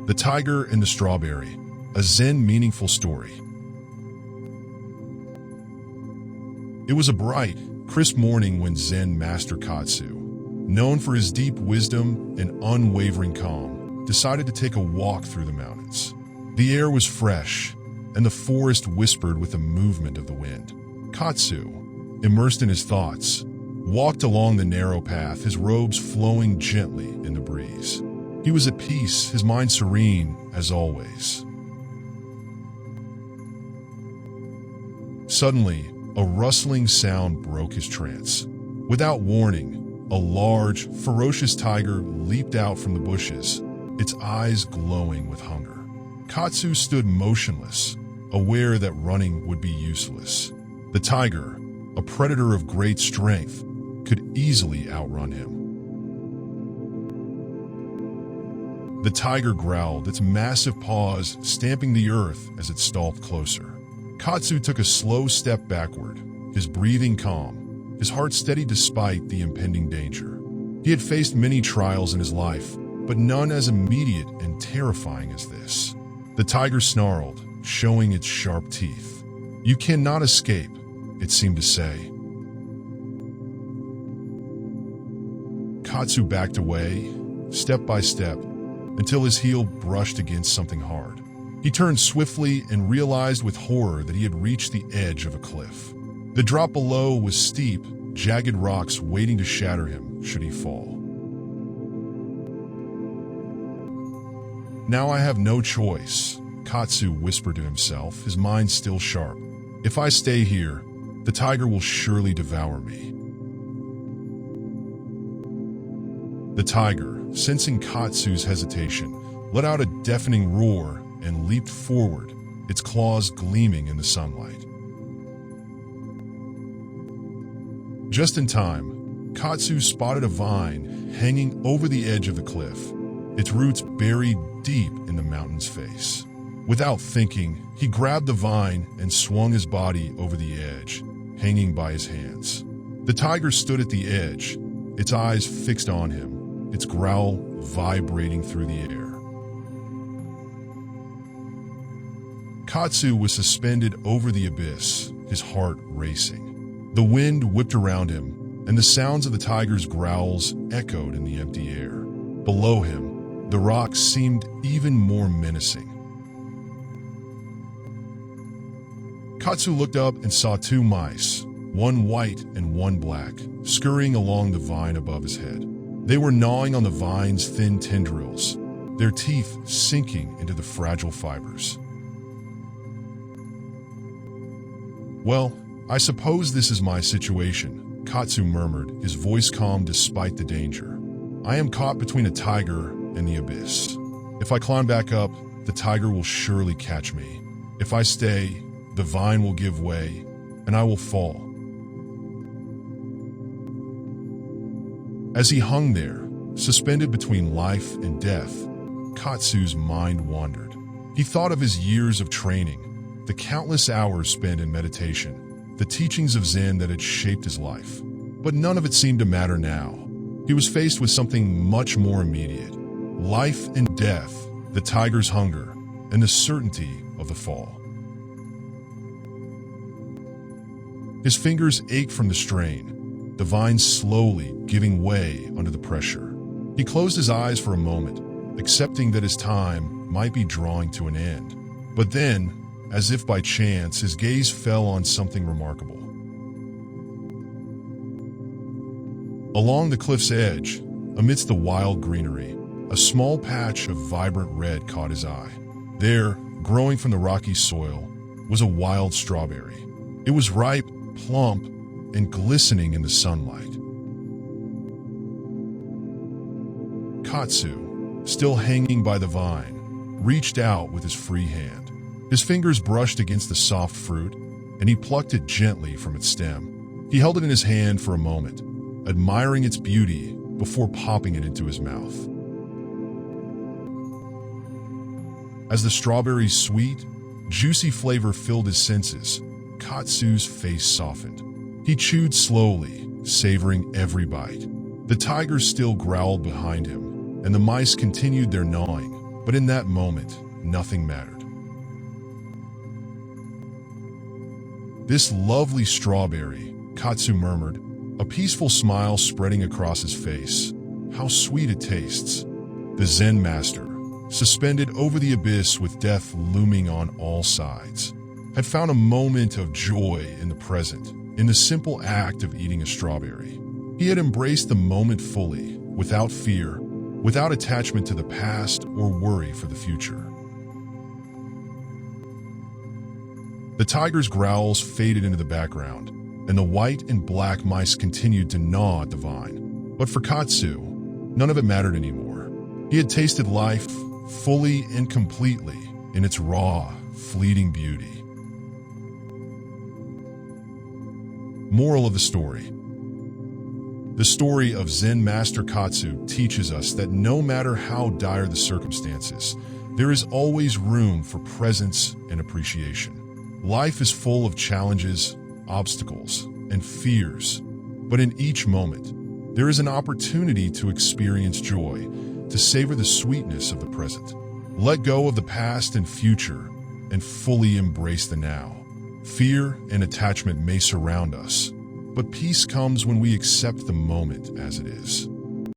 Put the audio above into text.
The Tiger and the Strawberry, a Zen meaningful story. It was a bright, crisp morning when Zen Master Katsu, known for his deep wisdom and unwavering calm, decided to take a walk through the mountains. The air was fresh, and the forest whispered with the movement of the wind. Katsu, immersed in his thoughts, walked along the narrow path, his robes flowing gently in the breeze. He was at peace, his mind serene as always. Suddenly, a rustling sound broke his trance. Without warning, a large, ferocious tiger leaped out from the bushes, its eyes glowing with hunger. Katsu stood motionless, aware that running would be useless. The tiger, a predator of great strength, could easily outrun him. The tiger growled, its massive paws stamping the earth as it stalked closer. Katsu took a slow step backward, his breathing calm, his heart steady despite the impending danger. He had faced many trials in his life, but none as immediate and terrifying as this. The tiger snarled, showing its sharp teeth. "You cannot escape," it seemed to say. Katsu backed away, step by step, until his heel brushed against something hard. He turned swiftly and realized with horror that he had reached the edge of a cliff. The drop below was steep, jagged rocks waiting to shatter him should he fall. "Now I have no choice," Katsu whispered to himself, his mind still sharp. "If I stay here, the tiger will surely devour me." The tiger, sensing Katsu's hesitation, let out a deafening roar and leaped forward, its claws gleaming in the sunlight. Just in time, Katsu spotted a vine hanging over the edge of the cliff, its roots buried deep in the mountain's face. Without thinking, he grabbed the vine and swung his body over the edge, hanging by his hands. The tiger stood at the edge, its eyes fixed on him, its growl vibrating through the air. Katsu was suspended over the abyss, his heart racing. The wind whipped around him, and the sounds of the tiger's growls echoed in the empty air. Below him, the rocks seemed even more menacing. Katsu looked up and saw two mice, one white and one black, scurrying along the vine above his head. They were gnawing on the vine's thin tendrils, their teeth sinking into the fragile fibers. "Well, I suppose this is my situation," Katsu murmured, his voice calm despite the danger. "I am caught between a tiger and the abyss. If I climb back up, the tiger will surely catch me. If I stay, the vine will give way, and I will fall." As he hung there, suspended between life and death, Katsu's mind wandered. He thought of his years of training, the countless hours spent in meditation, the teachings of Zen that had shaped his life. But none of it seemed to matter now. He was faced with something much more immediate. Life and death, the tiger's hunger, and the certainty of the fall. His fingers ached from the strain, the vine slowly giving way under the pressure. He closed his eyes for a moment, accepting that his time might be drawing to an end. But then, as if by chance, his gaze fell on something remarkable. Along the cliff's edge, amidst the wild greenery, a small patch of vibrant red caught his eye. There, growing from the rocky soil, was a wild strawberry. It was ripe, plump, and glistening in the sunlight. Katsu, still hanging by the vine, reached out with his free hand. His fingers brushed against the soft fruit, and he plucked it gently from its stem. He held it in his hand for a moment, admiring its beauty before popping it into his mouth. As the strawberry's sweet, juicy flavor filled his senses, Katsu's face softened. He chewed slowly, savoring every bite. The tiger still growled behind him, and the mice continued their gnawing, But in that moment, nothing mattered. "This lovely strawberry," Katsu murmured, a peaceful smile spreading across his face. "How sweet it tastes." The Zen master, suspended over the abyss with death looming on all sides, had found a moment of joy in the present, in the simple act of eating a strawberry. He had embraced the moment fully, without fear, without attachment to the past or worry for the future. The tiger's growls faded into the background, and the white and black mice continued to gnaw at the vine. But for Katsu, none of it mattered anymore. He had tasted life fully and completely in its raw, fleeting beauty. Moral of the story. The story of Zen Master Katsu teaches us that no matter how dire the circumstances, there is always room for presence and appreciation. Life is full of challenges, obstacles, and fears, but in each moment, there is an opportunity to experience joy, to savor the sweetness of the present. Let go of the past and future, and fully embrace the now. Fear and attachment may surround us, but peace comes when we accept the moment as it is.